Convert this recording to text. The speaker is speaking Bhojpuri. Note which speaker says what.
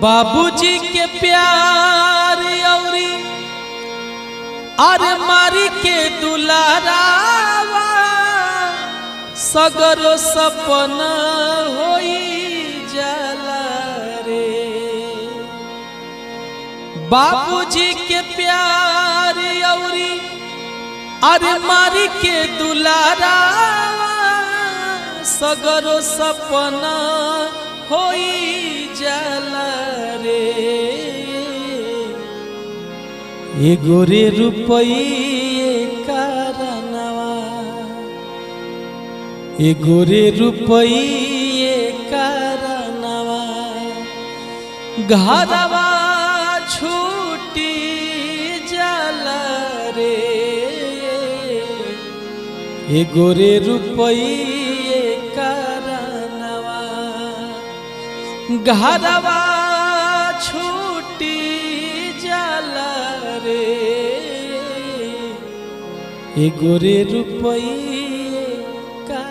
Speaker 1: बाबूजी के प्यार औरी अरे मारी के दुलारावा सगरो सपना होई जाला रे। बाबूजी के प्यार औरी अरे मारी के दुलारावा सगरो सपना होई जाला रे। एगो रे रुपये कारणवा एगो रे रुपये कारणवा घरवा छूटी जाला रे। एगो रे रुपये कारणवा घरवा छूटी जाला रे। एगो रे रुपये का